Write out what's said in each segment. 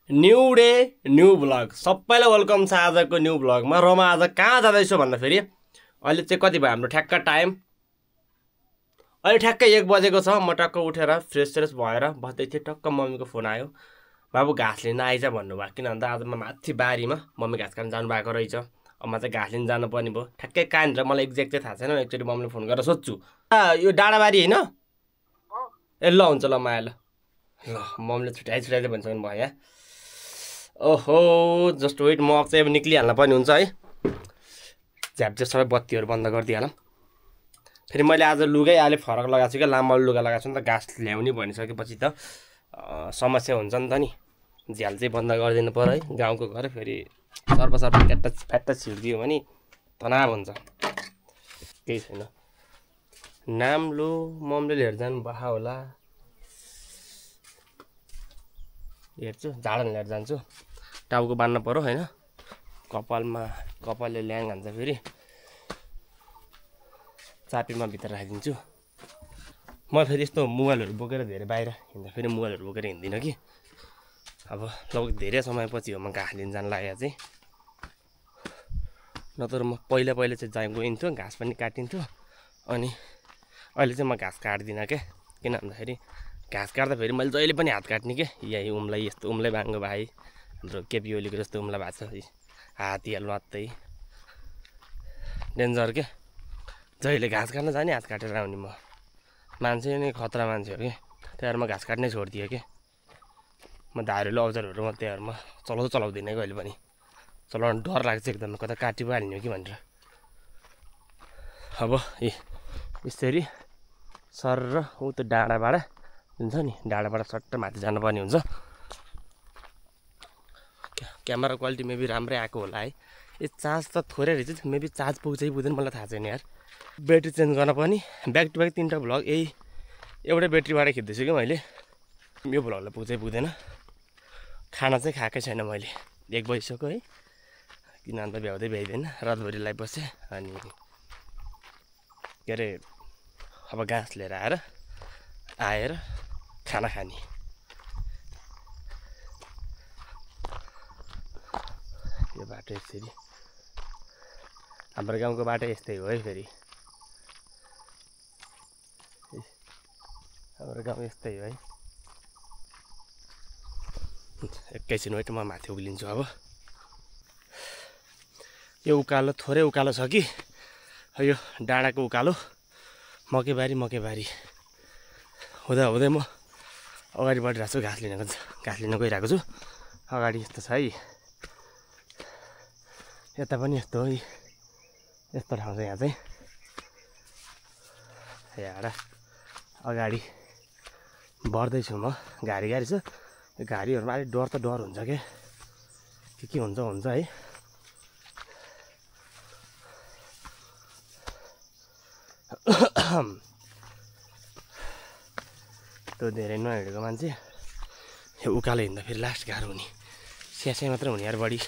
New day new blog सबैलाई welcome छ आजको न्यू ब्लगमा। र म आज कहाँ जाँदैछु भन्दाखेरि अहिले चाहिँ कति भयो हाम्रो ठ्याक्क टाइम अहिले ठ्याक्कै 1 बजेको छ। म टक्क उठेर फ्रेस भएर बस्दै थिएँ, टक्क मम्मीको फोन आयो, बाबु घाँस लिन आइज भन्नुभयो। किन भन्दा आज म माथि बारीमा मम्मी घाँस काट्न जानुभएको रहेछ। अब म चाहिँ घाँस लिन जानुपर्ने भयो। ठ्याक्कै कहाँनिर मलाई एक्ज्याक्ट चाहिँ थाहा छैन, एकचोटि मम्मीले फोन गरेर सोध्छु। यो डाँडाबारी होइन? ए ल हुन्छ, ल म आएँ। ल मम्मीले छुट्याइ भन्छ भयो यहाँ। ओहो जस्ट वेट, म चाहिँ अब निक्लिहाल्न पनि हुन्छ है। झ्याप सबै बत्तीहरू बन्द गरिदिइहालौँ। फेरि मैले आज लुगै अहिले फरक लगाएको छु क्या, लामो लुगा लगाएको छु नि त। घाँस ल्याउने भनिसकेपछि त समस्या हुन्छ नि त नि। झ्याल चाहिँ बन्द गरिदिनु पर्यो है। गाउँको घर फेरि सर्प फ्याट्टा छिर्दियो भने तनाव हुन्छ। केही छैन। नाम लो मम्मीले लिएर जानु भए होला, हेर्छु झाडन लिएर जान्छु। टाउको बान्नु पर्यो होइन, कपालले ल्याङ हान्छ। फेरि चापीमा भित्र राखिदिन्छु। म फेरि यस्तो मोबाइलहरू बोकेर धेरै बाहिर हिँड्दा फेरि मोबाइलहरू बोकेर हिँड्दिनँ कि। अब लगभग धेरै समयपछि हो म घाँस लिन जान लागेको चाहिँ। नत्र म पहिला चाहिँ गइन्थ्यो, घाँस पनि काटिन्थ्यो। अनि अहिले चाहिँ म घाँस काट्दिनँ क्या। किन भन्दाखेरि घाँस काट्दा फेरि मैले जहिले पनि हात काट्ने के। यही उम्लाई यस्तो उम्लाई बाङ्गो भाइ, हाम्रो केपी ओलीको जस्तो उम्ला भएको छ हात या लत्तै डेन्जर के। जहिले घाँस काट्न जाने हात काटेर आउने। म मान्छे नै खतरा मान्छे हो कि, त्यहाँहरूमा घाँस काट्नै छोडिदिएँ कि। म धारेलो औजारहरू म त्यहाँहरूमा चलाउँदिनँ कहिले पनि। चलाउनु डर लाग्छ एकदम, कता काटी पो हाल्ने हो कि भनेर। अब यसरी सर र ऊ त्यो डाँडाबाट हुन्छ नि, डाँडाबाट सट्ट माथि जानुपर्ने हुन्छ। क्यामेरा क्वालिटी मेबी राम्रै आएको होला है। यो चार्ज त थोरै रहेछ, मेबी चार्ज पुग्छ कि पुग्दैन मलाई थाहा छैन यार। ब्याट्री चेन्ज गर्न पनि ब्याक टु ब्याक 3टा भ्लग यही एउटै ब्याट्रीबाट खिच्दैछु कि मैले। यो भ्लगलाई पुग्छ कि पुग्दैन। खाना चाहिँ खाएकै छैन मैले, 1 बजिसक्यो है। किन अन्त भ्याउँदैन, रातभरि लाइभ बसेँ। अनि के अरे अब घाँस लिएर आएर खाना खाने। यो बाटो यसरी हाम्रो गाउँको बाटो यस्तै हो है। फेरि हाम्रो गाउँ यस्तै हो है। एकैछिन वेट, म माथि उक्लिन्छु। अब यो उकालो थोरै उकालो छ कि, यो डाँडाको उकालो मकैबारी हुँदै म अगाडि बढिरहेको छु। घाँस लिन गइरहेको छु। अगाडि यस्तो छ है, यता पनि यस्तो हो। यस्तो ठाउँ छ यहाँ चाहिँ। यहाँ अगाडि बढ्दैछु म। गाडी छ, यो गाडीहरूमा अलिक डर हुन्छ क्या। के हुन्छ है। त्यो धेरै नहिँडेको मान्छे यो उकालो हिँड्दा फेरि लास्ट गाह्रो हुने, स्यास्या मात्र हुने यार बढी।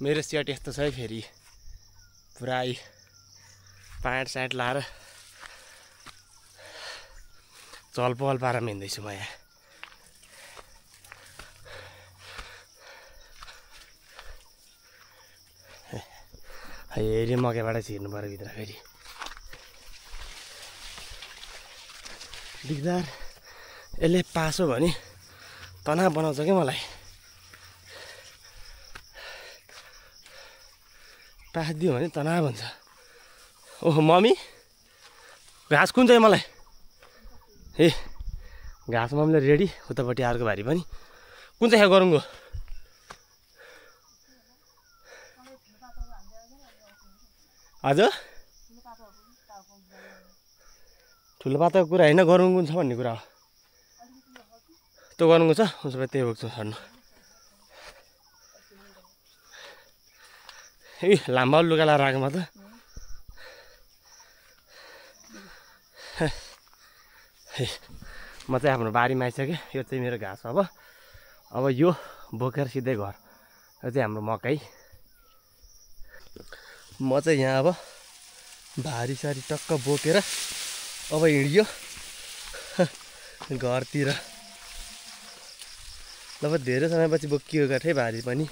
मेरो सेट यस्तो छ है, फेरि पुरा प्यान्ट स्यान्ट लाएर चलपहल पारामा हिँड्दैछु म यहाँ। हेरि मकैबाट छिर्नु पऱ्यो भित्र। फेरि दिगदार, यसले पासो भने तनाव बनाउँछ क्या मलाई। पास दियो भने तनाव हुन्छ। ओहो मम्मी घाँस कुन चाहिँ मलाई? ए घाँस मम्मीले रेडी, उतापट्टि अर्को भारी पनि। कुन चाहिँ गरौँगो? हजुर ठुलो पाताको कुरा होइन, गरौँगो छ भन्ने कुरा हो। त्यो गरौँगो छ, उसो भए त्यही बोक्छु छर्नु। लाम्बा लुगा लाएर आएको म त। म चाहिँ हाम्रो बारीमा आइसकेँ। यो चाहिँ मेरो घाँस। अब यो बोकेर सिधै घर। यो चाहिँ हाम्रो मकै। म चाहिँ यहाँ अब भारी सारी टक्क बोकेर अब हिँडियो। घरतिर। अब धेरै समयपछि बोकियो काठै भारी पनि।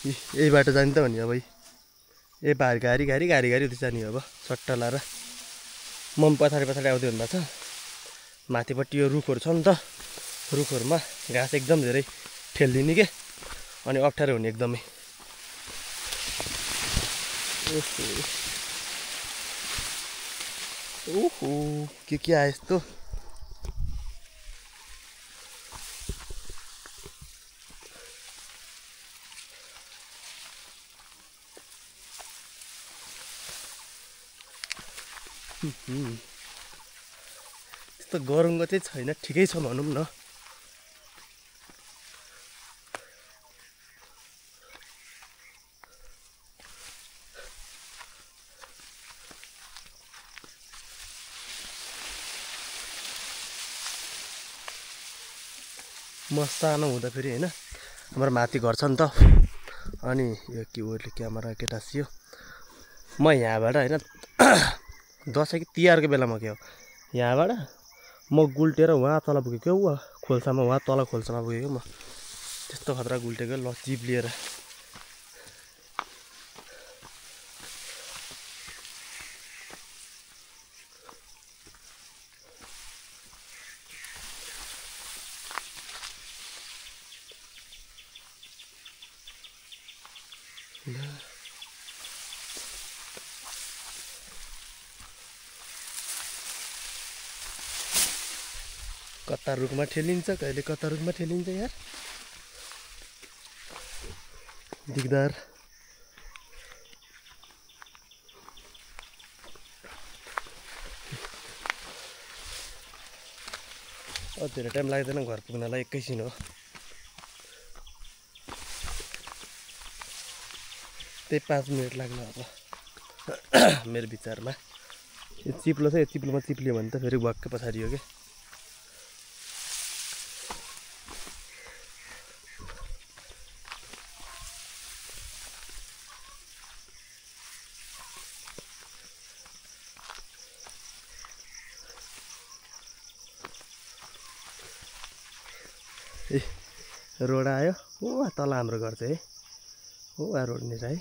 यही बाटो जाने त भन्यो अब ए गाडी हुँदै जाने अब सट्टा लाएर। म पछाडि आउँदै हुनुभएको छ। माथिपट्टि यो रुखहरू छ नि त, रुखहरूमा घाँस एकदम धेरै ठेल्लिने के, अनि अप्ठ्यारो हुने एकदमै। ओहो के आयो यस्तो। त्यस्तो गरमको चाहिँ छैन, ठिकै छ भनौँ न। म सानो हुँदाखेरि होइन, हाम्रो माथि घर छ नि त, अनि यो के उसले क्यामेरा केटासियो। म यहाँबाट होइन दसैँ कि तिहारको बेलामा के हो, यहाँबाट म गुल्टेर वहाँ तल पुगेको क्या, खोल्सामा, वहाँ तल खोल्सामा पुगेको म। त्यस्तो खतरा गुल्टेको ल जिप लिएर। कता रुखमा ठेलिन्छ, कहिले कता रुखमा ठेलिन्छ यार, दिगदार। धेरै टाइम लाग्दैन घर पुग्नलाई, एकैछिन हो। त्यही 5 मिनट लाग्ला अब मेरो विचारमा। यो चिप्लो छ, यो चिप्लोमा चिप्लियो भने त फेरि भक्कै पछाडि हो कि। ए रोड आयो, ओ तल हाम्रो घर चाहिँ है, ओ रोड नि है।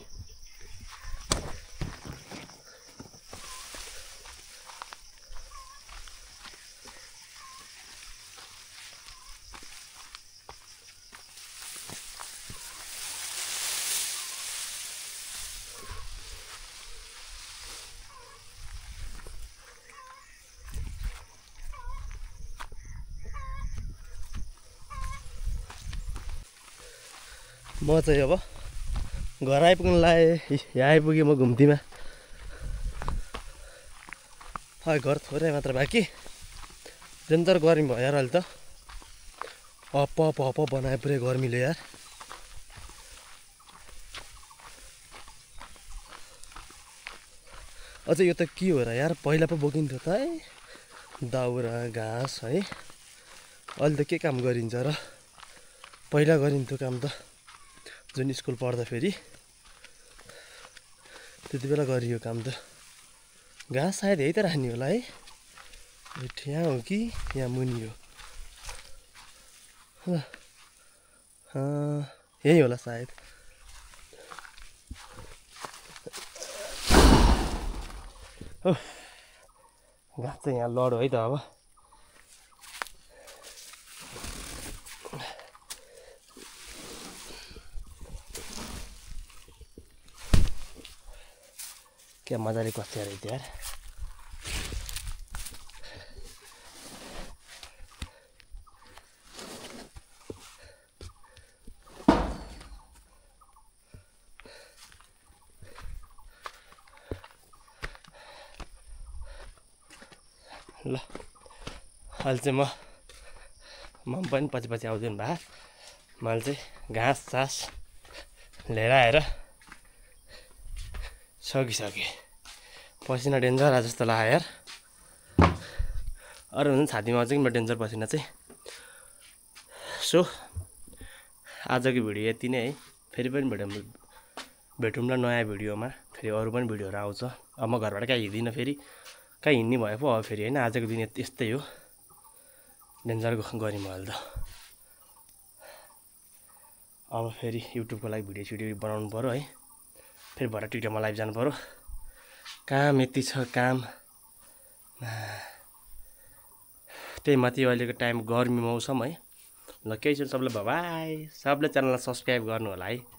म चाहिँ अब घर आइपुग्न लाएँ, यहाँ आइपुगेँ म घुम्तीमा। घर थोरै मात्र बाँकी, डेन्जर गर्मी भयो यार अहिले त। हप बनायो पुरै गर्मीले यार। अझै यो त के हो र यार, पहिला पो बोकिन्थ्यो त है, दाउरा घाँस है। अहिले त के काम गरिन्छ र, पहिला गरिन्थ्यो काम त, जुन स्कुल पढ्दाखेरि त्यति बेला गरियो काम त। घाँस सायद यही त राख्ने होला है, यहाँ हो कि यहाँ मुनि हो, यही होला सायद। घाँस चाहिँ यहाँ लड है त अब। क्या मजाले कस्या रहेछ यार। ल अहिले चाहिँ म पनि पछि आउँदैन भए, मैले चाहिँ घाँस सास लिएर आएर सकिसकेँ। पसिना डेन्जर आज जस्तो लाग्यो यार। अरू हुन्छ छातीमा अझै म डेन्जर पसिना चाहिँ। सो आजको भिडियो यति नै है। फेरि पनि भेटौँला नयाँ भिडियोमा। फेरि अरू पनि भिडियोहरू आउँछ। अब म घरबाट कहाँ हिँड्दिनँ फेरि, कहाँ हिँड्ने भयो पो अब फेरि होइन। आजको दिन यस्तै हो, डेन्जर गरेँ म अहिले त। अब फेरि युट्युबको लागि भिडियो सिडियो बनाउनु पऱ्यो है। फेरि भरे टिकटकमा लाइभ जानु पऱ्यो। काम यति छ काम। त्यही माथि अहिलेको टाइम गर्मी मौसम है। ल केही छैन, सबले बाई। सबले च्यानललाई सब्सक्राइब गर्नु होला है।